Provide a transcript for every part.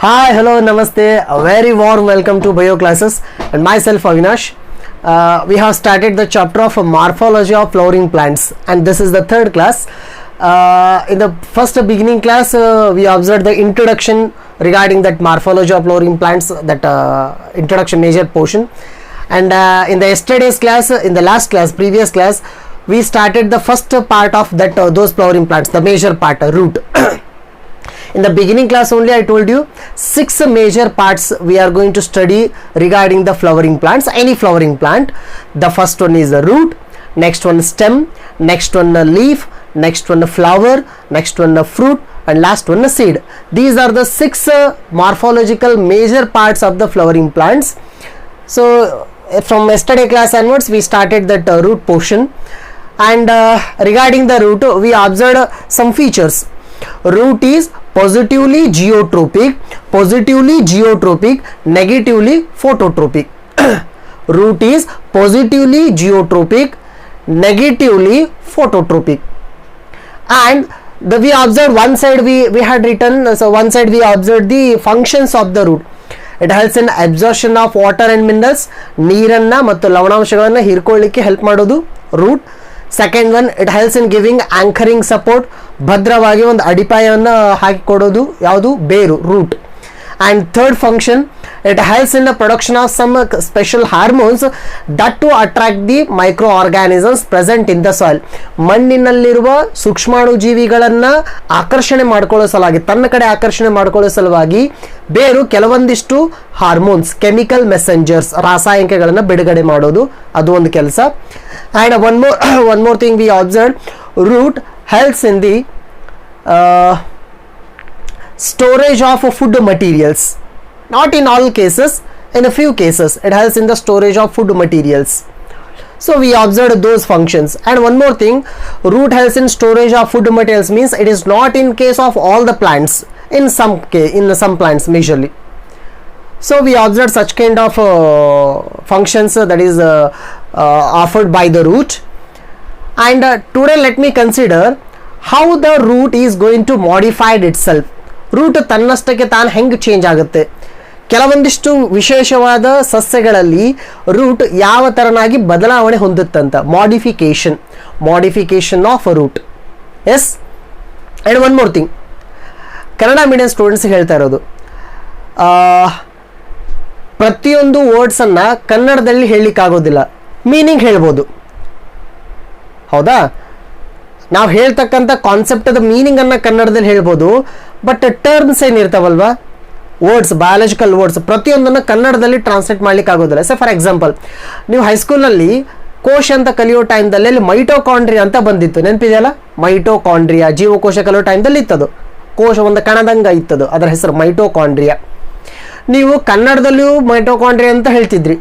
Hi, hello, namaste. A very warm welcome to Bio Classes and myself Avinash. We have started the chapter of morphology of flowering plants, and this is the third class. In the first beginning class, we observed the introduction regarding that morphology of flowering plants, that introduction major portion. And in the yesterday's class, in the last class, previous class, we started the first part of that those flowering plants, the major part, root. In the beginning class only I told you 6 major parts we are going to study regarding the flowering plants, any flowering plant. The first one is the root, next one stem, next one the leaf, next one the flower, next one the fruit, and last one the seed. These are the 6 morphological major parts of the flowering plants. So from yesterday class onwards we started that root portion, and regarding the root we observed some features. Root is positively geotropic, negatively phototropic. Root is positively geotropic, negatively phototropic. And we observed one side we had written, so one side we observed the functions of the root. It helps in absorption of water and minerals, ನೀರನ್ನ ಮತ್ತು ಲವಣಾಂಶಗಳನ್ನು ಹೀರ್ಕೊಳ್ಳಿಕ್ಕೆ help ಮಾಡೋದು root. Second one, it helps in giving anchoring support, ಭದ್ರವಾಗಿ ಒಂದು ಅಡಿಪಾಯವನ್ನು ಹಾಕಿಕೊಡೋದು ಯಾವುದು, ಬೇರು, root. And third function, it helps in the production of some special hormones that to attract the microorganisms present in the soil. ಮಣ್ಣಿನಲ್ಲಿರುವ ಸೂಕ್ಷ್ಮಾಣು ಜೀವಿಗಳನ್ನು ಆಕರ್ಷಣೆ ಮಾಡಿಕೊಳ್ಳೋ ಸಲುವಾಗಿ, ತನ್ನ ಕಡೆ ಆಕರ್ಷಣೆ ಮಾಡಿಕೊಳ್ಳೋ ಸಲುವಾಗಿ ಬೇರು ಕೆಲವೊಂದಿಷ್ಟು ಹಾರ್ಮೋನ್ಸ್, ಕೆಮಿಕಲ್ ಮೆಸೆಂಜರ್ಸ್, ರಾಸಾಯನಿಕಗಳನ್ನು ಬಿಡುಗಡೆ ಮಾಡೋದು, ಅದು ಒಂದು ಕೆಲಸ. And one more thing we observed, root helps in the storage of food materials. Not in all cases, in a few cases it helps in the storage of food materials. So we observed those functions. And one more thing, root helps in storage of food materials means it is not in case of all the plants, in some plants majorly. So we observed such kind of functions that is offered by the root. And today let me consider how the root is going to modify itself. Root ತನ್ನಷ್ಟಕ್ಕೆ ತಾನು ಹೆಂಗೆ change ಆಗುತ್ತೆ, ಕೆಲವೊಂದಿಷ್ಟು ವಿಶೇಷವಾದ ಸಸ್ಯಗಳಲ್ಲಿ root ಯಾವ ಥರನಾಗಿ ಬದಲಾವಣೆ ಹೊಂದುತ್ತಂತ, modification of root. Yes. And one more thing, Kannada medium students ಹೇಳ್ತಾ ಇರೋದು, ಪ್ರತಿಯೊಂದು ವರ್ಡ್ಸನ್ನು ಕನ್ನಡದಲ್ಲಿ ಹೇಳಲಿಕ್ಕಾಗೋದಿಲ್ಲ, ಮೀನಿಂಗ್ ಹೇಳ್ಬೋದು, ಹೌದಾ? ನಾವು ಹೇಳ್ತಕ್ಕಂಥ ಕಾನ್ಸೆಪ್ಟದ ಮೀನಿಂಗನ್ನು ಕನ್ನಡದಲ್ಲಿ ಹೇಳ್ಬೋದು, ಬಟ್ ಟರ್ಮ್ಸ್ ಏನಿರ್ತಾವಲ್ವಾ, ವರ್ಡ್ಸ್, ಬಯಾಲಜಿಕಲ್ ವರ್ಡ್ಸ್, ಪ್ರತಿಯೊಂದನ್ನು ಕನ್ನಡದಲ್ಲಿ ಟ್ರಾನ್ಸ್ಲೇಟ್ ಮಾಡ್ಲಿಕ್ಕೆ ಆಗೋದಿಲ್ಲ. ಸೆ ಫಾರ್ ಎಕ್ಸಾಂಪಲ್, ನೀವು ಹೈಸ್ಕೂಲ್ನಲ್ಲಿ ಕೋಶ ಅಂತ ಕಲಿಯೋ ಟೈಮ್ದಲ್ಲಿ ಅಲ್ಲಿ ಮೈಟೋಕಾಂಡ್ರಿಯಾ ಅಂತ ಬಂದಿತ್ತು, ನೆನಪಿದೆಯಲ್ಲ? ಮೈಟೋಕಾಂಡ್ರಿಯಾ ಜೀವಕೋಶ ಕಲಿಯೋ ಟೈಮ್ದಲ್ಲಿ ಇತ್ತದು, ಕೋಶ ಒಂದು ಕಣದಂಗ ಇತ್ತದು, ಅದರ ಹೆಸರು ಮೈಟೋಕಾಂಡ್ರಿಯಾ. ನೀವು ಕನ್ನಡದಲ್ಲಿಯೂ ಮೈಟೋಕಾಂಡ್ರಿಯಾ ಅಂತ ಹೇಳ್ತಿದ್ರಿ,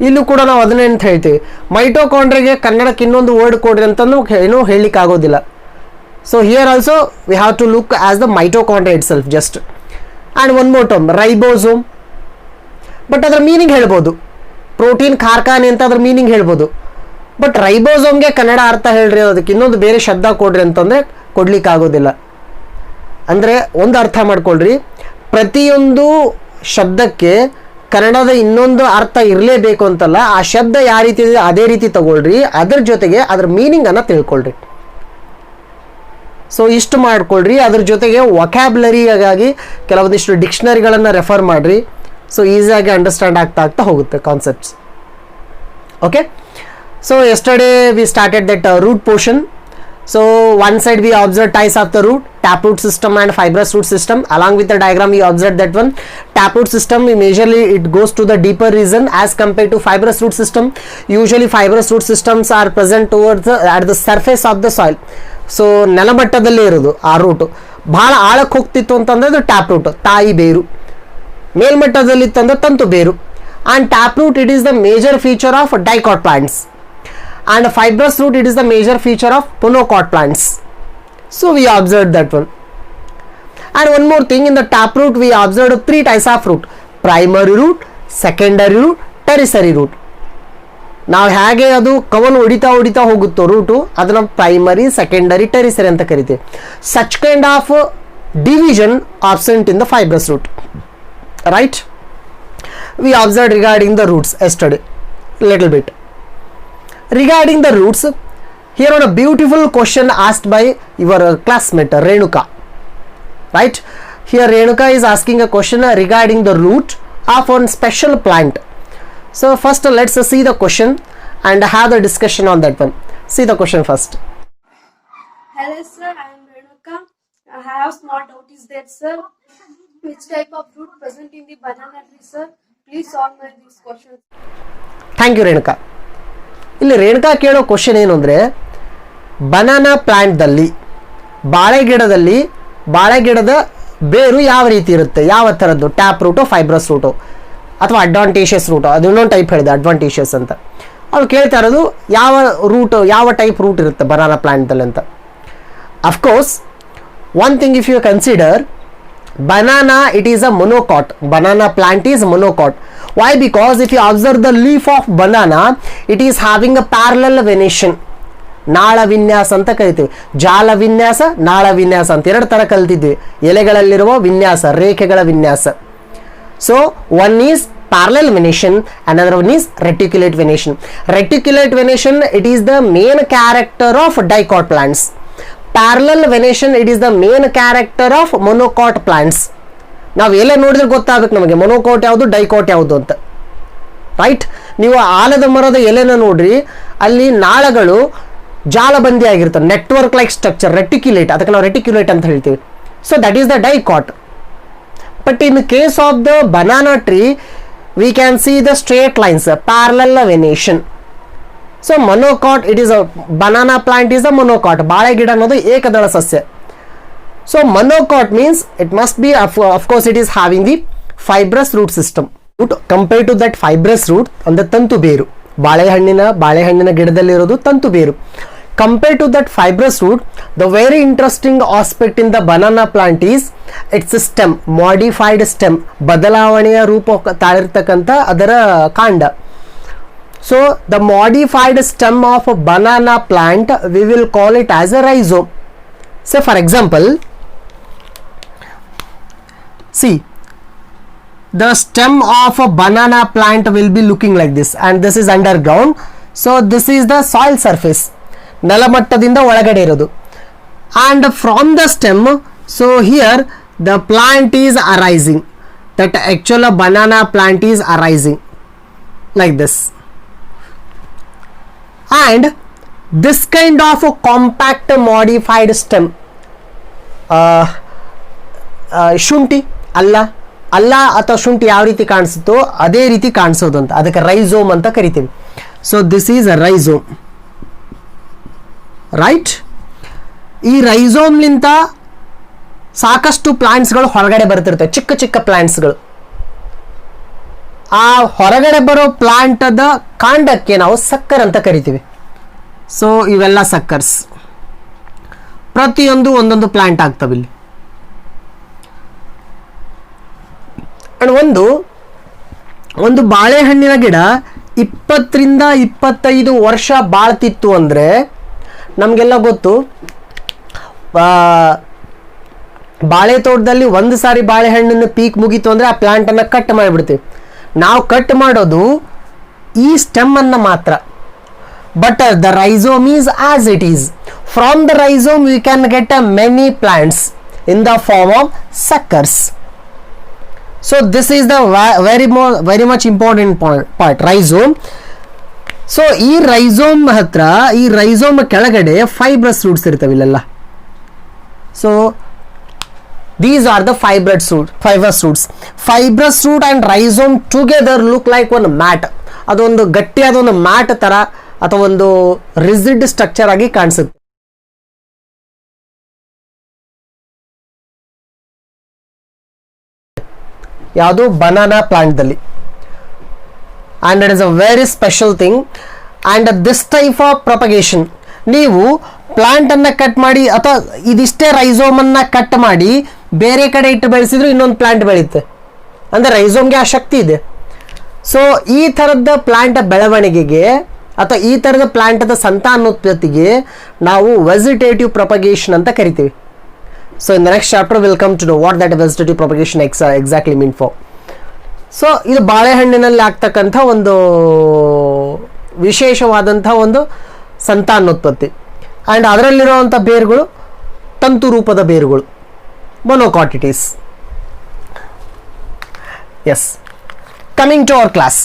ಇಲ್ಲೂ ಕೂಡ ನಾವು ಅದನ್ನೇ ಅಂತ ಹೇಳ್ತೀವಿ. ಮೈಟೋಕಾಂಡ್ರಿಯಾಗೆ ಕನ್ನಡಕ್ಕೆ ಇನ್ನೊಂದು ವರ್ಡ್ ಕೊಡ್ರಿ ಅಂತಂದು ಏನೂ ಹೇಳಲಿಕ್ಕೆ ಆಗೋದಿಲ್ಲ. So here also we have to look as the mitochondria itself just. And one more term, ribosome, but ಅದರ ಮೀನಿಂಗ್ ಹೇಳ್ಬೋದು, ಪ್ರೋಟೀನ್ ಕಾರ್ಖಾನೆ ಅಂತ ಅದರ ಮೀನಿಂಗ್ ಹೇಳ್ಬೋದು, ಬಟ್ ರೈಬೋಸೋಮ್ಗೆ ಕನ್ನಡ ಅರ್ಥ ಹೇಳ್ರಿ, ಅದಕ್ಕೆ ಇನ್ನೊಂದು ಬೇರೆ ಶಬ್ದ ಕೊಡ್ರಿ ಅಂತಂದರೆ ಕೊಡ್ಲಿಕ್ಕೆ ಆಗೋದಿಲ್ಲ. ಅಂದರೆ ಒಂದು ಅರ್ಥ ಮಾಡ್ಕೊಳ್ರಿ, ಪ್ರತಿಯೊಂದು ಶಬ್ದಕ್ಕೆ ಕನ್ನಡದ ಇನ್ನೊಂದು ಅರ್ಥ ಇರಲೇಬೇಕು ಅಂತಲ್ಲ, ಆ ಶಬ್ದ ಯಾವ ರೀತಿ ಇದೆ ಅದೇ ರೀತಿ ತಗೊಳ್ರಿ, ಅದರ ಜೊತೆಗೆ ಅದರ ಮೀನಿಂಗನ್ನು ತಿಳ್ಕೊಳ್ರಿ. ಸೊ ಇಷ್ಟು ಮಾಡ್ಕೊಳ್ರಿ, ಅದ್ರ ಜೊತೆಗೆ ವೊಕ್ಯಾಬ್ಲರಿಯಾಗಿ ಕೆಲವೊಂದಿಷ್ಟು ಡಿಕ್ಷನರಿಗಳನ್ನು ರೆಫರ್ ಮಾಡಿರಿ. ಸೊ ಈಸಿಯಾಗಿ ಅಂಡರ್ಸ್ಟ್ಯಾಂಡ್ ಆಗ್ತಾ ಹೋಗುತ್ತೆ concepts. Okay. So yesterday we started that root portion. So one side we observed types of the root, taproot system and fibrous root system. Along with the diagram we observed that one taproot system majorly it goes to the deeper region as compared to fibrous root system. Usually fibrous root systems are present towards at the surface of the soil. So ನೆಲಮಟ್ಟದಲ್ಲೇ ಇರೋದು ಆ route. ಭಾಳ ಆಳಕ್ಕೆ ಹೋಗ್ತಿತ್ತು ಅಂತಂದರೆ ಅದು tap root, ತಾಯಿ ಬೇರು. ಮೇಲ್ಮಟ್ಟದಲ್ಲಿತ್ತಂದ್ರೆ ತಂತು ಬೇರು. And tap root it is the major feature of dicot plants, and fibrous root it is the major feature of monocot plants. So we observe that one. And one more thing, in the tap root we observe 3 types of root, primary root, secondary root, tertiary root. ನಾವು ಹೇಗೆ ಅದು ಕವನ್ ಹೊಡಿತಾ ಹೋಗುತ್ತೋ route, ಅದನ್ನು primary, secondary, tertiary ಅಂತ ಕರಿತೀವಿ. Such kind of division absent in the fibrous root. right? We observed regarding the roots yesterday little bit. Regarding the roots, here on a beautiful question asked by your classmate Renuka, right? Here Renuka is asking a question regarding the root of one special plant. So first let's see the question and have the discussion on that one. See the question first. Hello sir, I am Renuka. I have small doubt is that sir, which type of fruit present in the banana tree sir? Please solve these questions. Thank you Renuka. ಇಲ್ಲಿ ರೇಣುಕಾ ಕೇಳೋ question ಏನು ಅಂದರೆ, banana ಪ್ಲ್ಯಾಂಟ್ದಲ್ಲಿ ಬಾಳೆಗಿಡದ ಬೇರು ಯಾವ ರೀತಿ ಇರುತ್ತೆ, ಯಾವ ಥರದ್ದು, ಟ್ಯಾಪ್ ರೂಟು, ಫೈಬ್ರಸ್ ರೂಟು ಅಥವಾ ಅಡ್ವಾಂಟೇಷಿಯಸ್ ರೂಟು, ಅದು ಇನ್ನೊಂದು ಟೈಪ್ ಹೇಳಿದೆ ಅಡ್ವಾಂಟೇಷಿಯಸ್ ಅಂತ. ಅವ್ರು ಕೇಳ್ತಾ ಇರೋದು ಯಾವ ಟೈಪ್ ರೂಟ್ ಇರುತ್ತೆ ಬನಾನಾ ಪ್ಲ್ಯಾಂಟ್ದಲ್ಲಿ ಅಂತ. Of course one thing if you consider, banana it is a monocot. Banana plant is monocot. Why? Because if you observe the leaf of banana, it is having a parallel venation. ನಾಳ ವಿನ್ಯಾಸ ಅಂತ ಕರಿತೀವಿ. ಜಾಲ ವಿನ್ಯಾಸ, ನಾಳ ವಿನ್ಯಾಸ ಅಂತ ಎರಡು ಥರ ಕಲ್ತಿದ್ವಿ. ಎಲೆಗಳಲ್ಲಿರುವ ವಿನ್ಯಾಸ, ರೇಖೆಗಳ ವಿನ್ಯಾಸ. So one is parallel venation, another one is reticulate venation. Reticulate venation, it is the main character of dicot plants. Parallel venation, it is the main character of monocot plants. ನಾವು ಎಲೆ ನೋಡಿದ್ರೆ ಗೊತ್ತಾಗುತ್ತೆ ನಮಗೆ ಮೊನೋಕೋಟ್ ಯಾವುದು, ಡೈಕೋಟ್ ಯಾವುದು ಅಂತ, ರೈಟ್? ನೀವು ಆಲದ ಮರದ ಎಲೆನ ನೋಡ್ರಿ, ಅಲ್ಲಿ ನಾಳಗಳು ಜಾಲಬಂದಿ ಆಗಿರ್ತವೆ, ನೆಟ್ವರ್ಕ್ ಲೈಕ್ ಸ್ಟ್ರಕ್ಚರ್, ರೆಟಿಕ್ಯುಲೇಟ್, ಅದಕ್ಕೆ ನಾವು ರೆಟಿಕ್ಯುಲೇಟ್ ಅಂತ ಹೇಳ್ತೀವಿ. So that is the dicot. But in case of the banana tree we can see the straight lines, parallel venation. So monocot, it is a banana plant is a monocot. ಬಾಳೆ ಗಿಡ ಅನ್ನೋದು ಏಕದಳ ಸಸ್ಯ. So monocot means it must be of course it is having the fibrous root system. Compared to that fibrous root ಅಂದ್ರೆ ತಂತು ಬೇರು, ಬಾಳೆಹಣ್ಣಿನ ಗಿಡದಲ್ಲಿರೋದು ತಂತು ಬೇರು. Compared to that fibrous root, the very interesting aspect in the banana plant is its stem, modified stem, ಬದಲಾವಣೆಯ ರೂಪ ತಾಳಿರ್ತಕ್ಕಂಥ ಅದರ ಕಾಂಡ. So the modified stem of a banana plant, we will call it as a rhizome. So for example, see, the stem of a banana plant will be looking like this, and this is underground. So this is the soil surface, ನೆಲಮಟ್ಟದಿಂದ ಒಳಗಡೆ ಇರೋದು. And from the stem, so here the plant is arising, that actual banana plant is arising like this. And this kind of a compact modified stem, ಶುಂಠಿ ಅಲ್ಲ ಅಥವಾ ಶುಂಠಿ ಯಾವ ರೀತಿ ಕಾಣಿಸುತ್ತೋ ಅದೇ ರೀತಿ ಕಾಣಿಸೋದು ಅಂತ, ಅದಕ್ಕೆ ರೈಸೋಮ್ ಅಂತ ಕರಿತೀವಿ. So this is a rhizome, right? ಈ ರೈಸೋಮ್ಲಿಂದ ಸಾಕಷ್ಟು ಪ್ಲಾಂಟ್ಸ್ಗಳು ಹೊರಗಡೆ ಬರ್ತಿರ್ತವೆ, ಚಿಕ್ಕ ಚಿಕ್ಕ ಪ್ಲಾಂಟ್ಸ್ಗಳು. ಆ ಹೊರಗಡೆ ಬರೋ ಪ್ಲಾಂಟದ ಕಾಂಡಕ್ಕೆ ನಾವು ಸಕ್ಕರ್ ಅಂತ ಕರಿತೀವಿ. ಸೊ ಇವೆಲ್ಲ ಸಕ್ಕರ್ಸ್, ಪ್ರತಿಯೊಂದು ಒಂದೊಂದು ಪ್ಲಾಂಟ್ ಆಗ್ತವೆ ಇಲ್ಲಿ. ಒಂದು ಬಾಳೆಹಣ್ಣಿನ ಗಿಡ 20 ರಿಂದ 25 ವರ್ಷ ಬಾಳ್ತಿತ್ತು ಅಂದರೆ ನಮಗೆಲ್ಲ ಗೊತ್ತು, ಬಾಳೆ ತೋಟದಲ್ಲಿ ಒಂದು ಸಾರಿ ಬಾಳೆಹಣ್ಣಿನ ಪೀಕ್ ಮುಗೀತು ಅಂದರೆ ಆ ಪ್ಲಾಂಟನ್ನು ಕಟ್ ಮಾಡಿಬಿಡ್ತೀವಿ. ನಾವು ಕಟ್ ಮಾಡೋದು ಈ ಸ್ಟೆಮ್ಮನ್ನು ಮಾತ್ರ. But the rhizome is as it is. From the rhizome we can get a many plants in the form of suckers. So this is the very much important part, rhizome. So ಈ rhizome ಕೆಳಗಡೆ fibrous roots ಇರ್ತವೆ ಇಲ್ಲೆಲ್ಲ. So these are the fibrous roots. Fibrous root and rhizome together look like one mat. ಅದೊಂದು ಗಟ್ಟಿಯಾದ ಒಂದು mat ತರ ಅಥವಾ ಒಂದು ರಿಜಿಡ್ ಸ್ಟ್ರಕ್ಚರ್ ಆಗಿ ಕಾಣಿಸುತ್ತೆ. ಯಾವುದು banana ಪ್ಲಾಂಟ್ದಲ್ಲಿ. and it is a very special thing. and this type of propagation, ನೀವು ಪ್ಲಾಂಟನ್ನು ಕಟ್ ಮಾಡಿ ಅಥವಾ ಇದಿಷ್ಟೇ ರೈಸೋಮನ್ನು ಕಟ್ ಮಾಡಿ ಬೇರೆ ಕಡೆ ಇಟ್ಟು ಬೆಳೆಸಿದ್ರು ಇನ್ನೊಂದು ಪ್ಲಾಂಟ್ ಬೆಳೆಯುತ್ತೆ, ಅಂದರೆ ರೈಸೋಮ್ಗೆ ಆ ಶಕ್ತಿ ಇದೆ. ಸೊ ಈ ಥರದ ಪ್ಲಾಂಟ್ ಬೆಳವಣಿಗೆಗೆ ಅಥವಾ ಈ ಥರದ ಪ್ಲಾಂಟದ ಸಂತಾನೋತ್ಪತ್ತಿಗೆ ನಾವು ವೆಜಿಟೇಟಿವ್ ಪ್ರೊಪಗೇಷನ್ ಅಂತ ಕರಿತೀವಿ. So in the next chapter will come to know what that vegetative propagation exactly mean for. So ಇದು ಬಾಳೆಹಣ್ಣಿನಲ್ಲಿ ಆಗ್ತಕ್ಕಂಥ ಒಂದು ವಿಶೇಷವಾದಂಥ ಒಂದು ಸಂತಾನೋತ್ಪತ್ತಿ. ಆ್ಯಂಡ್ ಅದರಲ್ಲಿರುವಂಥ ಬೇರುಗಳು ತಂತು ರೂಪದ ಬೇರುಗಳು, ಮೊನೋಕಾಟಿಟಿಸ್. Yes, coming to our class.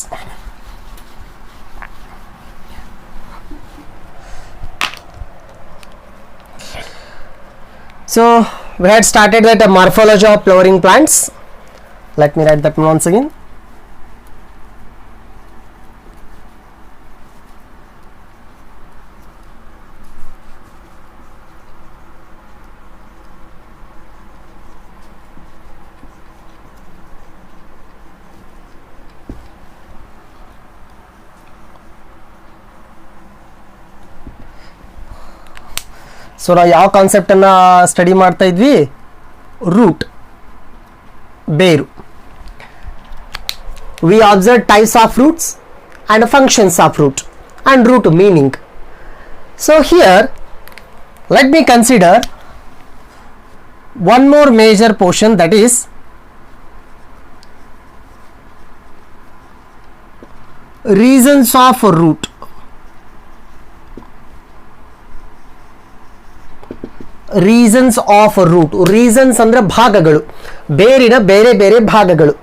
So we had started with the morphology of flowering plants. Let me write that once again. So ನಾವು ಯಾವ ಕಾನ್ಸೆಪ್ಟನ್ನು ಸ್ಟಡಿ ಮಾಡ್ತಾ ಇದ್ವಿ? ರೂಟ್, ಬೇರು. We observe types of roots and functions of root and root meaning. So here let me consider one more major portion, that is reasons of root. Reasons of root. Reasons ಅಂದರೆ ಭಾಗಗಳು, ಬೇರಿನ ಬೇರೆ ಬೇರೆ ಭಾಗಗಳು,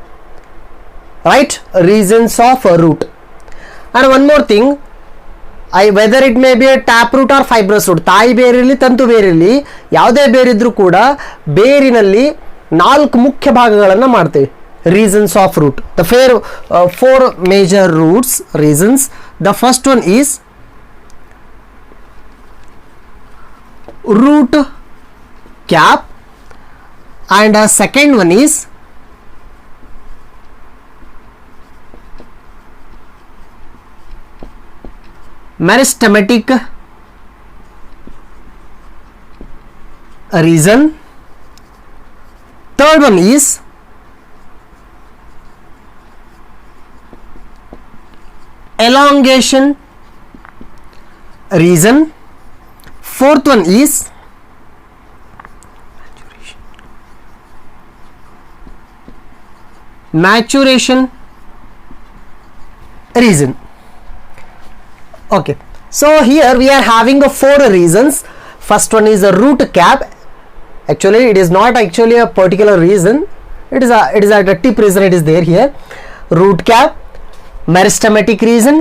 right? Reasons of root. And one more thing, whether it may be a tap root or fibrous root, ತಾಯಿ ಬೇರಿರಲಿ ತಂತು ಬೇರಿರಲಿ, ಯಾವುದೇ ಬೇರಿದ್ರೂ ಕೂಡ ಬೇರಿನಲ್ಲಿ 4 ಮುಖ್ಯ ಭಾಗಗಳನ್ನು ಮಾಡ್ತೇವೆ. Reasons of root, the four major roots reasons. The first one is root cap, and a second one is meristematic reason. Third one is elongation reason. Fourth one is maturation reason. Okay, so here we are having a 4 reasons. First one is a root cap. Actually it is not actually a particular reason, it is at a tip reason it is there here. Root cap, meristematic reason,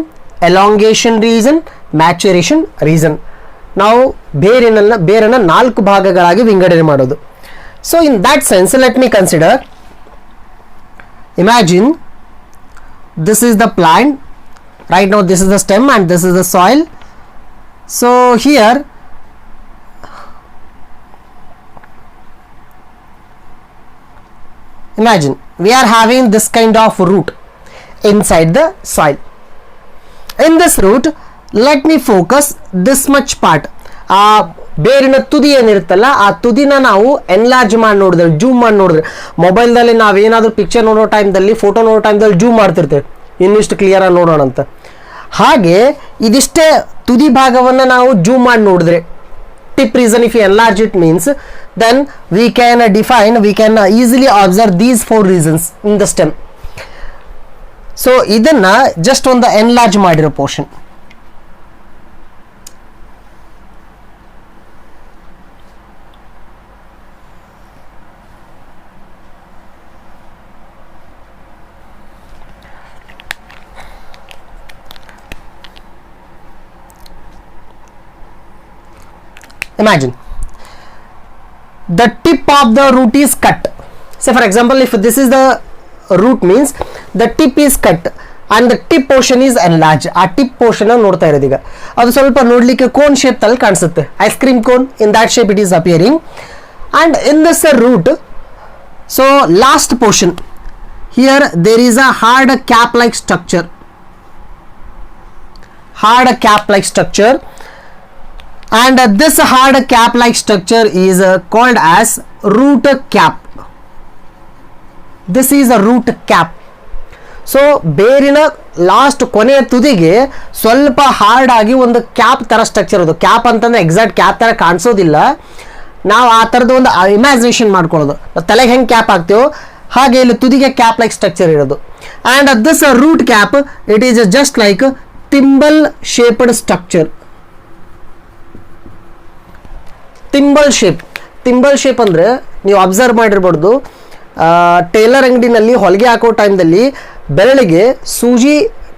elongation reason, maturation reason. ನಾವು ಬೇರನ್ನು 4 ಭಾಗಗಳಾಗಿ ವಿಂಗಡಣೆ ಮಾಡೋದು. So in that sense let me consider, imagine this is the plant, right now this is the stem and this is the soil. So here imagine we are having this kind of root inside the soil. In this root, let me focus this much part. ಆ ಬೇರಿನ ತುದಿ ಏನಿರುತ್ತಲ್ಲ, ಆ ತುದಿನ ನಾವು enlarge ಮಾಡಿ ನೋಡಿದ್ರೆ, zoom ಮಾಡಿ ನೋಡಿದ್ರೆ, ಮೊಬೈಲ್ದಲ್ಲಿ ನಾವೇನಾದರೂ ಪಿಕ್ಚರ್ ನೋಡೋ ಟೈಮ್ದಲ್ಲಿ, ಫೋಟೋ ನೋಡೋ ಟೈಮ್ದಲ್ಲಿ ಜೂಮ್ ಮಾಡ್ತಿರ್ತೇವೆ ಇನ್ನಿಷ್ಟು ಕ್ಲಿಯರಾಗಿ ನೋಡೋಣ ಅಂತ. ಹಾಗೆ ಇದಿಷ್ಟೇ ತುದಿ ಭಾಗವನ್ನು ನಾವು ಜೂಮ್ ಮಾಡಿ ನೋಡಿದ್ರೆ, tip reason, if you enlarge it means, then we can easily observe these 4 reasons in the stem. So ಇದನ್ನ just ಒಂದು enlarge ಮಾಡಿರೋ portion. Imagine the tip of the root is cut. Say for example, if this is the root means the tip is cut and the tip portion is enlarged. ಆ tip portion ನೋಡ್ತಾ ಇರೋದು ಈಗ ಅದು ಸ್ವಲ್ಪ ನೋಡ್ಲಿಕ್ಕೆ cone shape ಅಲ್ಲಿ ಕಾಣಿಸುತ್ತೆ, ice cream cone, in that shape it is appearing. And in this root, so last portion here there is a hard cap like structure, and this hard cap like structure is called as root cap. This is a root cap. So ಬೇರಿನ last ಕೊನೆಯ ತುದಿಗೆ ಸ್ವಲ್ಪ hard ಆಗಿ ಒಂದು cap ಥರ structure ಇರೋದು. Cap ಅಂತಂದರೆ exact cap ಥರ ಕಾಣಿಸೋದಿಲ್ಲ, ನಾವು ಆ ಥರದ್ದು ಒಂದು ಇಮ್ಯಾಜಿನೇಷನ್ ಮಾಡ್ಕೊಳ್ಳೋದು. ತಲೆಗೆ ಹೆಂಗೆ ಕ್ಯಾಪ್ ಹಾಕ್ತೀವೋ ಹಾಗೆ ಇಲ್ಲಿ ತುದಿಗೆ ಕ್ಯಾಪ್ ಲೈಕ್ ಸ್ಟ್ರಕ್ಚರ್ ಇರೋದು. and this root cap, it is just like a thimble shaped structure. Thimble shape ಅಂದರೆ ನೀವು ಅಬ್ಸರ್ವ್ ಮಾಡಿರ್ಬೋದು, ಟೇಲರ್ ಅಂಗಡಿನಲ್ಲಿ ಹೊಲಿಗೆ ಹಾಕೋ ಟೈಮ್ದಲ್ಲಿ ಬೆರಳಿಗೆ ಸೂಜಿ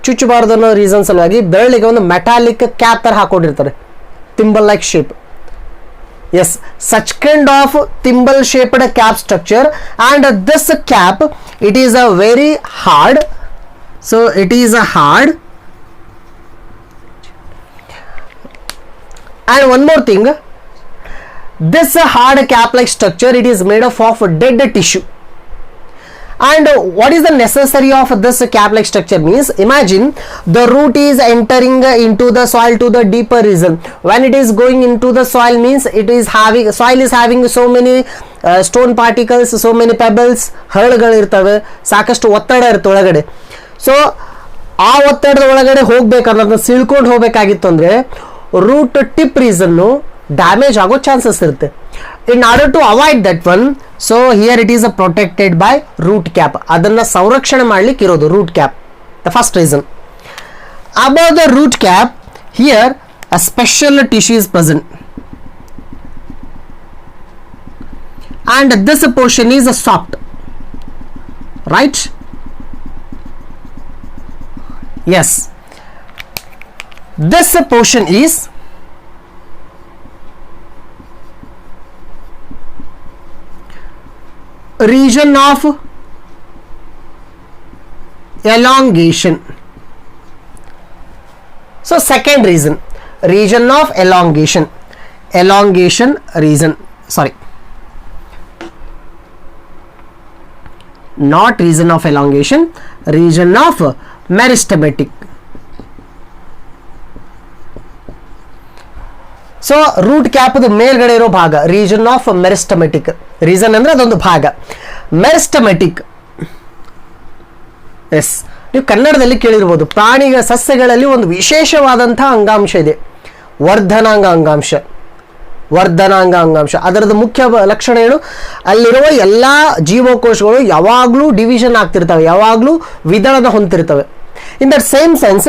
ಚುಚ್ಚಬಾರ್ದು ಅನ್ನೋ ರೀಸನ್ ಸಲುವಾಗಿ ಬೆರಳಿಗೆ ಒಂದು ಮೆಟಾಲಿಕ್ ಕ್ಯಾಪ್ ಥರ ಹಾಕೊಂಡಿರ್ತಾರೆ, thimble like shape. Yes, such kind of thimble shaped cap structure, and this cap, it is a very hard, so it is a hard. And one more thing, this hard cap like structure, it is made of dead tissue. And what is the necessary of this cap like structure means, imagine the root is entering into the soil to the deeper region. When it is going into the soil means soil is having so many stone particles, so many pebbles, ಹರಳುಗಳು ಇರ್ತವೆ, ಸಾಕಷ್ಟು ಒತ್ತಡ ಇರುತ್ತೆ ಒಳಗಡೆ. So ಆ ಒತ್ತಡದ ಒಳಗಡೆ ಹೋಗ್ಬೇಕನ್ನೋದನ್ನ ಸಿಳ್ಕೊಂಡು ಹೋಗ್ಬೇಕಾಗಿತ್ತು ಅಂದರೆ ರೂಟ್ ಟಿಪ್ ರೀಸನ್ನು ಡ್ಯಾಮೇಜ್ ಆಗೋ ಚಾನ್ಸಸ್ ಇರುತ್ತೆ. In order to avoid that one, so here it is protected by root cap. ಅದನ್ನ ಸಂರಕ್ಷಣೆ ಮಾಡ್ಲಿಕ್ಕೆ ಇರೋದು root cap. The first reason. Above the root cap, here a special tissue is present, and this portion is soft, right? Yes, this portion is region of elongation. So second reason, region of elongation reason, sorry, not region of elongation, region of meristematic. So root ಕ್ಯಾಪ್ದು ಮೇಲ್ಗಡೆ ಇರೋ ಭಾಗ region of meristematic. Reason ಅಂದರೆ ಅದೊಂದು ಭಾಗ, meristematic. S, ನೀವು ಕನ್ನಡದಲ್ಲಿ ಕೇಳಿರ್ಬೋದು, ಸಸ್ಯಗಳಲ್ಲಿ ಒಂದು ವಿಶೇಷವಾದಂಥ ಅಂಗಾಂಶ ಇದೆ, ವರ್ಧನಾಂಗ ಅಂಗಾಂಶ. ಅದರದ್ದು ಮುಖ್ಯ ಲಕ್ಷಣ ಏನು, ಅಲ್ಲಿರುವ ಎಲ್ಲ ಜೀವಕೋಶಗಳು ಯಾವಾಗಲೂ ಡಿವಿಷನ್ ಆಗ್ತಿರ್ತವೆ, ಯಾವಾಗಲೂ ವಿದಳನ ಹೊಂದಿರ್ತವೆ. In that same sense,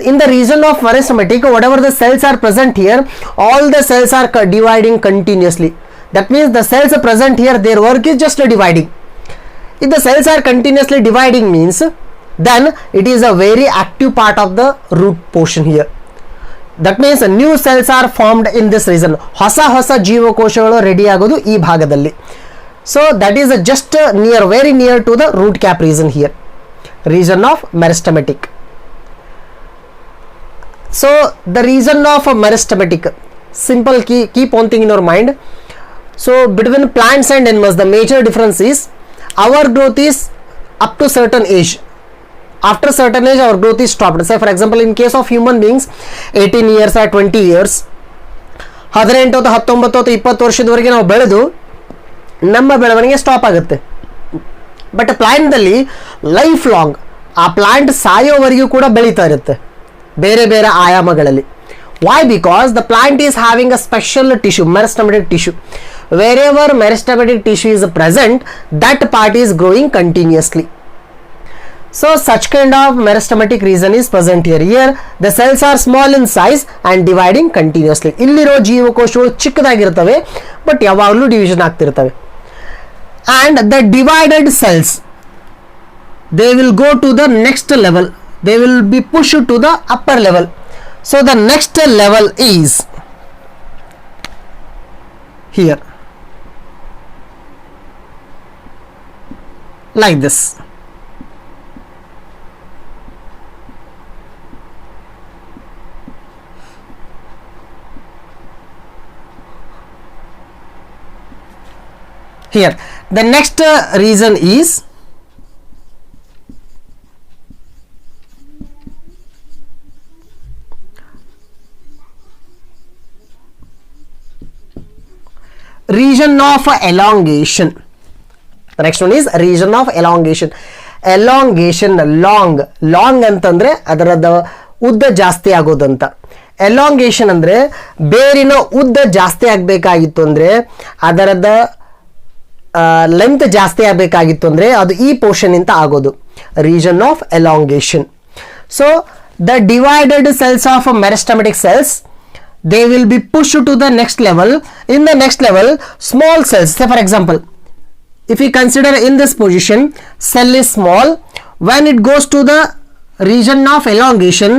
in the region of meristematic, whatever the cells are present here, all the cells are dividing continuously. That means the cells are present here, their work is just dividing. If the cells are continuously dividing means, then it is a very active part of the root portion here. That means new cells are formed in this region. ಹೊಸ ಜೀವಕೋಶಗಳು ready ಆಗೋದು ಈ ಭಾಗದಲ್ಲಿ. So that is just very near to the root cap region here. Region of meristematic. So the region of meristematic, simple keep one thing in your mind. So between plants and animals, the major difference is our growth is up to certain age. After certain age, our growth is stopped. Say for example, in case of human beings, 18 years or 20 years, 18 19 20 ವರ್ಷದವರೆಗೆ ನಾವು ಬೆಳೆದು ನಮ್ಮ ಬೆಳವಣಿಗೆ stop ಆಗುತ್ತೆ. But ಪ್ಲಾಂಟ್ದಲ್ಲಿ life long ಆ plant ಸಾಯೋವರೆಗೂ ಕೂಡ ಬೆಳೀತಾ ಇರುತ್ತೆ ಬೇರೆ ಬೇರೆ ಆಯಾಮಗಳಲ್ಲಿ. Why? Because the plant is having a special tissue, meristematic tissue. Wherever meristematic tissue is present, that part is growing continuously. So such kind of meristematic region is present here. Here the cells are small in size and dividing continuously. ಇಲ್ಲಿರೋ ಜೀವಕೋಶಗಳು ಚಿಕ್ಕದಾಗಿರ್ತವೆ but ಯಾವಾಗಲೂ division ಆಗ್ತಿರ್ತವೆ. And the divided cells, they will go to the next level, they will be pushed to the upper level. So the next level is here, like this. Here the next reason is region of elongation. The next one is region of elongation. Elongation, long ಅಂತಂದ್ರೆ ಅದರದ ಉದ್ದ ಜಾಸ್ತಿ ಆಗೋದಂತ. Elongation ಅಂದ್ರೆ ಬೇರಿನ ಉದ್ದ ಜಾಸ್ತಿ ಆಗಬೇಕಾಗಿತ್ತು ಅಂದ್ರೆ ಅದರದ ಲೆಂತ್ ಜಾಸ್ತಿ ಆಗಬೇಕಾಗಿತ್ತು ಅಂದ್ರೆ ಅದು ಈ ಪೋರ್ಷನ್ ಇಂದ ಆಗೋದು. region of elongation. So the divided cells of meristematic cells, they will be pushed to the next level. In the next level, small cells, say for example, if we consider in this position, cell is small. When it goes to the region of elongation,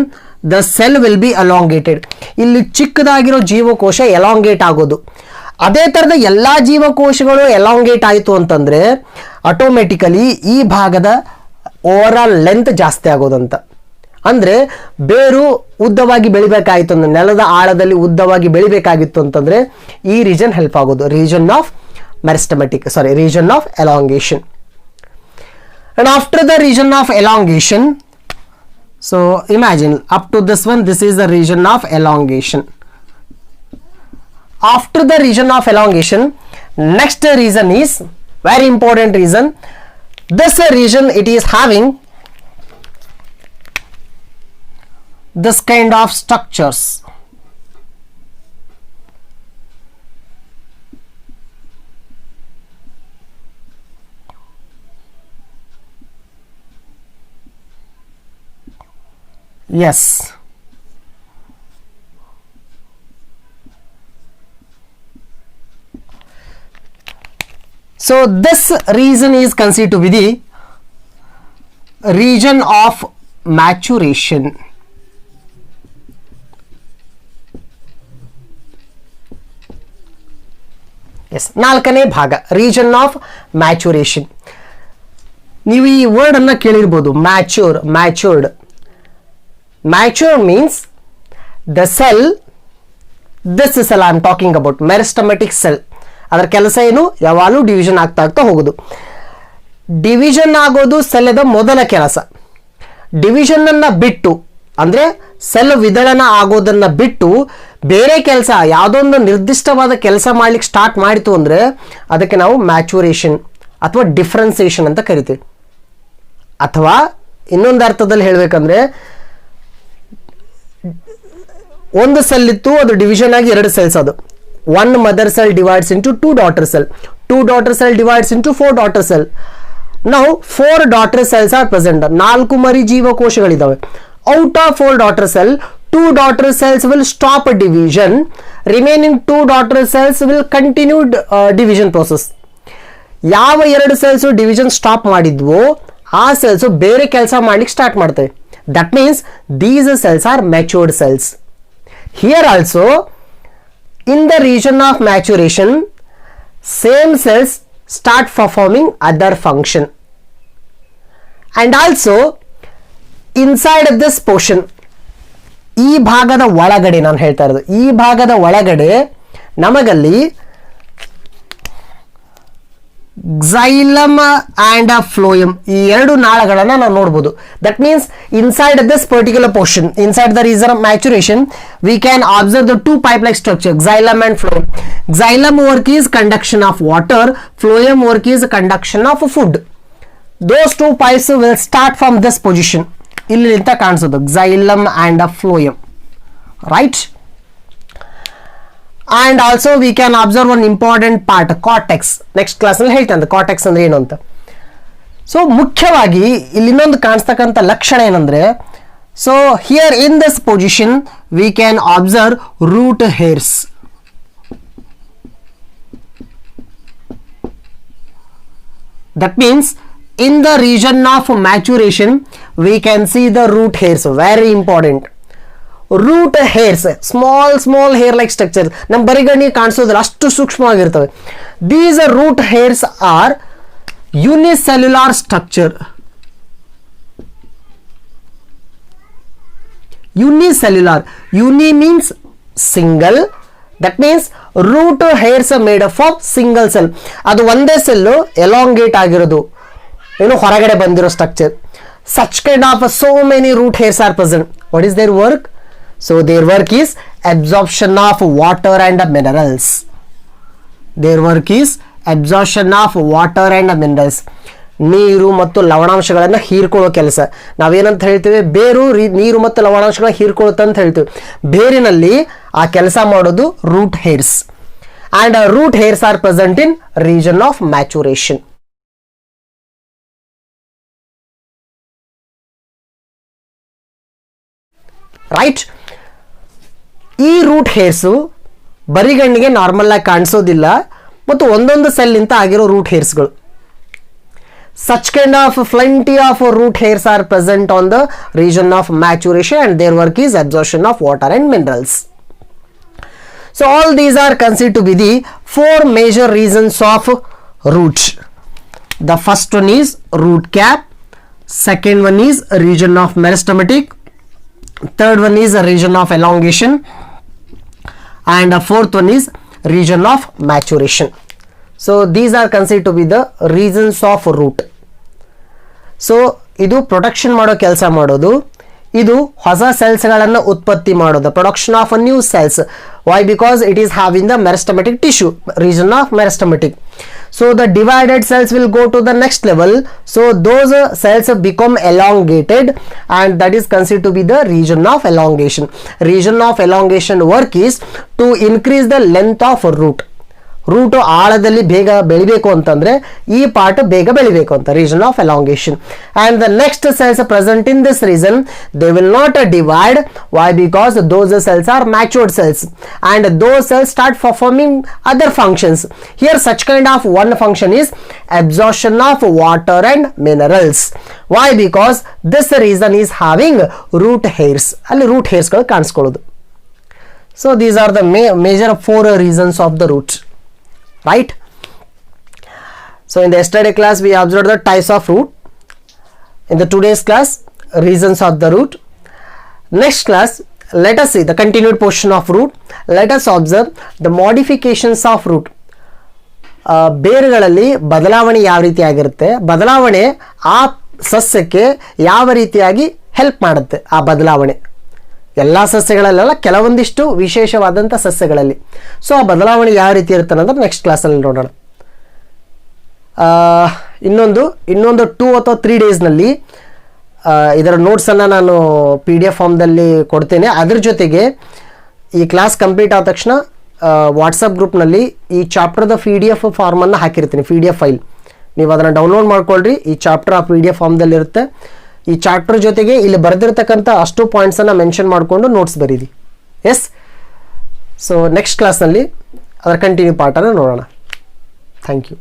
the cell will be elongated. ಇಲ್ಲಿ ಚಿಕ್ಕದಾಗಿರೋ ಜೀವಕೋಶ elongate ಆಗೋದು. ಅದೇ ಥರದ ಎಲ್ಲ ಜೀವಕೋಶಗಳು elongate ಆಯಿತು ಅಂತಂದರೆ automatically ಈ ಭಾಗದ ಓವರಾಲ್ ಲೆಂತ್ ಜಾಸ್ತಿ ಆಗೋದಂತ. ಅಂದರೆ ಬೇರು ಉದ್ದವಾಗಿ ಬೆಳಿಬೇಕಾಯಿತು ಅಂದರೆ, ನೆಲದ ಆಳದಲ್ಲಿ ಉದ್ದವಾಗಿ ಬೆಳಿಬೇಕಾಗಿತ್ತು ಅಂತಂದರೆ ಈ ರೀಜನ್ ಹೆಲ್ಪ್ ಆಗೋದು, region of meristematic, region of elongation. And after the region of elongation, so imagine up to this one, this is the region of elongation. After the region of elongation, next region is very important region. This region, it is having this kind of structures. Yes. So this region is considered to be the region of maturation. Yes, ನಾಲ್ಕನೇ ಭಾಗ region of maturation. ನೀವು ಈ word ಅನ್ನ ಕೇಳಿರ್ಬೋದು, mature, matured. Mature means the cell, this cell I am talking about, meristematic cell, ಅದರ ಕೆಲಸ ಏನು, ಯಾವಾಗಲೂ ಡಿವಿಷನ್ ಆಗ್ತಾ ಆಗ್ತಾ ಹೋಗೋದು. ಡಿವಿಷನ್ ಆಗೋದು ಸೆಲ್ದ ಮೊದಲ ಕೆಲಸ. ಡಿವಿಷನನ್ನು ಬಿಟ್ಟು, ಅಂದರೆ ಸೆಲ್ ವಿದಳನ ಆಗೋದನ್ನು ಬಿಟ್ಟು ಬೇರೆ ಕೆಲಸ, ಯಾವುದೊಂದು ನಿರ್ದಿಷ್ಟವಾದ ಕೆಲಸ ಮಾಡ್ಲಿಕ್ಕೆ ಸ್ಟಾರ್ಟ್ ಮಾಡಿತು ಅಂದರೆ ಅದಕ್ಕೆ ನಾವು ಮ್ಯಾಚುರೇಷನ್ ಅಥವಾ ಡಿಫ್ರೆನ್ಸಿಯೇಷನ್ ಅಂತ ಕರಿತೀವಿ. ಅಥವಾ ಇನ್ನೊಂದು ಅರ್ಥದಲ್ಲಿ ಹೇಳಬೇಕಂದ್ರೆ, ಒಂದು ಸೆಲ್ ಇತ್ತು, ಅದು ಡಿವಿಷನ್ ಆಗಿ ಎರಡು ಸೆಲ್ಸ್. ಅದು one mother cell divides into two daughter cell, two daughter cell divides into four daughter cell. ನಾವು four daughter cells are present, 4 ಮರಿ ಜೀವಕೋಶಗಳಿದ್ದಾವೆ. Out of 4 daughter cell, 2 daughter cells will stop division, remaining 2 daughter cells will continue division process. ಯಾವ 2 cells division stop ಮಾಡಿದ್ವೋ ಆ cells ಬೇರೆ ಕೆಲಸ ಮಾಡ್ಲಿಕ್ಕೆ start ಮಾಡ್ತವೆ. That means these cells are matured cells. Here also, in the region of maturation, same cells start performing other function. And also, inside this portion, ಈ ಭಾಗದ ಒಳಗಡೆ ನಾನು ಹೇಳ್ತಾ ಇರೋದು, ಈ ಭಾಗದ ಒಳಗಡೆ ನಮಗಲ್ಲಿ xylem and phloem ಈ ಎರಡು ನಾಳಗಳನ್ನು ನಾವು ನೋಡಬಹುದು. That means inside this particular portion, inside the region of maturation, we can observe the two pipe-like structure, xylem and phloem. Xylem work is conduction of water, phloem work is conduction of food. Those two pipes will start from this position. ಇಲ್ಲಿ ಅಂತ ಕಾಣಿಸೋದು xylem and phloem, right? And also we can observe one important part, cortex. Next class ನಲ್ಲಿ ಹೇಳ್ತೇನೆ cortex ಅಂದ್ರೆ ಏನು ಅಂತ. So ಮುಖ್ಯವಾಗಿ ಇಲ್ಲಿ ಇನ್ನೊಂದು ಕಾಣಿಸ್ತಕ್ಕಂಥ ಲಕ್ಷಣ ಏನಂದ್ರೆ, so here in this position we can observe root hairs. That means in the region of maturation we can see the root hairs, very important. Root hairs, small hair like structure, ನಮ್ಮ ಬರಿಗಣ್ಣಿಗೆ ಕಾಣಿಸೋದಿಲ್ಲ, ಅಷ್ಟು ಸೂಕ್ಷ್ಮವಾಗಿರ್ತವೆ. These root hairs are unicellular structure. Unicellular, uni means single, that means root hairs made up of single cell. ಅದು ಒಂದೇ cell elongate ಆಗಿರೋದು, ಏನು ಹೊರಗಡೆ ಬಂದಿರೋ structure. such kind of so many root hairs are present. What is their work? So their work is absorption of water and minerals. Their work is absorption of water and minerals. ನೀರು ಮತ್ತು ಲವಣಾಂಶಗಳನ್ನು ಹೀರ್ಕೊಳ್ಳೋ ಕೆಲಸ. ನಾವೇನಂತ ಹೇಳ್ತೀವಿ, ಬೇರು ನೀರು ಮತ್ತು ಲವಣಾಂಶಗಳನ್ನ ಹೀರ್ಕೊಳ್ಳುತ್ತೆ ಅಂತ ಹೇಳ್ತೀವಿ. ಬೇರಿನಲ್ಲಿ ಆ ಕೆಲಸ ಮಾಡೋದು root hairs. and root hairs are present in region of maturation. Right. ಈ ರೂಟ್ ಹೇರ್ಸು ಬರಿಗಣ್ಣಿಗೆ ನಾರ್ಮಲ್ ಆಗಿ ಕಾಣಿಸೋದಿಲ್ಲ ಮತ್ತು ಒಂದೊಂದು ಸೆಲ್ಲಿಂದ ಆಗಿರೋ ರೂಟ್ ಹೇರ್ಸ್ಗಳು. Such kind of plenty of root hairs are present on the region of maturation and their work is absorption of water and minerals. So all these are considered to be the 4 major reasons of roots. The first one is root cap, second one is region of meristematic, third one is a region of elongation, and the fourth one is region of maturation. So these are considered to be the reasons of root. So ಇದು protection ಮಾಡೋ ಕೆಲಸ ಮಾಡೋದು, ಇದು ಹೊಸ ಸೆಲ್ಸ್ಗಳನ್ನು ಉತ್ಪತ್ತಿ ಮಾಡೋದು, production of a new cells. Why? Because it is having the meristematic tissue, region of meristematic. So the divided cells will go to the next level. So those cells become elongated and that is considered to be the region of elongation. Region of elongation work is to increase the length of root. Root ಆಳದಲ್ಲಿ ಬೇಗ ಬೆಳಿಬೇಕು ಅಂತಂದ್ರೆ ಈ part ಬೇಗ ಬೆಳಿಬೇಕು ಅಂತ, region of elongation. And the next cells present in this reason they will not divide. Why? Because those cells are matured cells and those cells start performing other functions. Here such kind of one function is absorption of water and minerals. Why? Because this reason is having root hairs. ಅಲ್ಲಿ root ಹೇರ್ಸ್ಗಳು ಕಾಣಿಸ್ಕೊಳ್ಳೋದು. So these are the major 4 reasons of the root. Right? So in the yesterday class we observed the types of root. In the today's class, reasons of the root. Next class, let us see the continued portion of root. Let us observe the modifications of root. ಬೇರುಗಳಲ್ಲಿ ಬದಲಾವಣೆ ಯಾವ ರೀತಿಯಾಗಿರುತ್ತೆ, ಬದಲಾವಣೆ ಆ ಸಸ್ಯಕ್ಕೆ ಯಾವ ರೀತಿಯಾಗಿ help ಮಾಡುತ್ತೆ ಆ ಬದಲಾವಣೆ. ಎಲ್ಲ ಸಸ್ಯಗಳಲ್ಲೆಲ್ಲ ಕೆಲವೊಂದಿಷ್ಟು ವಿಶೇಷವಾದಂಥ ಸಸ್ಯಗಳಲ್ಲಿ. ಸೊ ಆ ಬದಲಾವಣೆ ಯಾವ ರೀತಿ ಇರುತ್ತೆ ಅನ್ನೋದು ನೆಕ್ಸ್ಟ್ ಕ್ಲಾಸಲ್ಲಿ ನೋಡೋಣ. ಇನ್ನೊಂದು 2 ಅಥವಾ 3 ಡೇಸ್ನಲ್ಲಿ ಇದರ ನೋಟ್ಸನ್ನು ನಾನು PDF ಫಾರ್ಮ್ದಲ್ಲಿ ಕೊಡ್ತೇನೆ. ಅದ್ರ ಜೊತೆಗೆ ಈ ಕ್ಲಾಸ್ ಕಂಪ್ಲೀಟ್ ಆದ ತಕ್ಷಣ ವಾಟ್ಸಪ್ ಗ್ರೂಪ್ನಲ್ಲಿ ಈ ಚಾಪ್ಟರ್ದ PDF ಫಾರ್ಮನ್ನು ಹಾಕಿರ್ತೀನಿ, PDF ಫೈಲ್. ನೀವು ಅದನ್ನು ಡೌನ್ಲೋಡ್ ಮಾಡ್ಕೊಳ್ರಿ. ಈ ಚಾಪ್ಟರ್ ಆ PDF ಫಾರ್ಮ್ದಲ್ಲಿರುತ್ತೆ. ಈ ಚಾಪ್ಟರ್ ಜೊತೆಗೆ ಇಲ್ಲಿ ಬರೆದಿರ್ತಕ್ಕಂಥ ಅಷ್ಟು ಪಾಯಿಂಟ್ಸನ್ನು ಮೆನ್ಷನ್ ಮಾಡಿಕೊಂಡು ನೋಟ್ಸ್ ಬರೀರಿ. ಎಸ್. ಸೊ ನೆಕ್ಸ್ಟ್ ಕ್ಲಾಸ್ನಲ್ಲಿ ಅದರ ಕಂಟಿನ್ಯೂ ಪಾರ್ಟನ್ನು ನೋಡೋಣ. Thank you.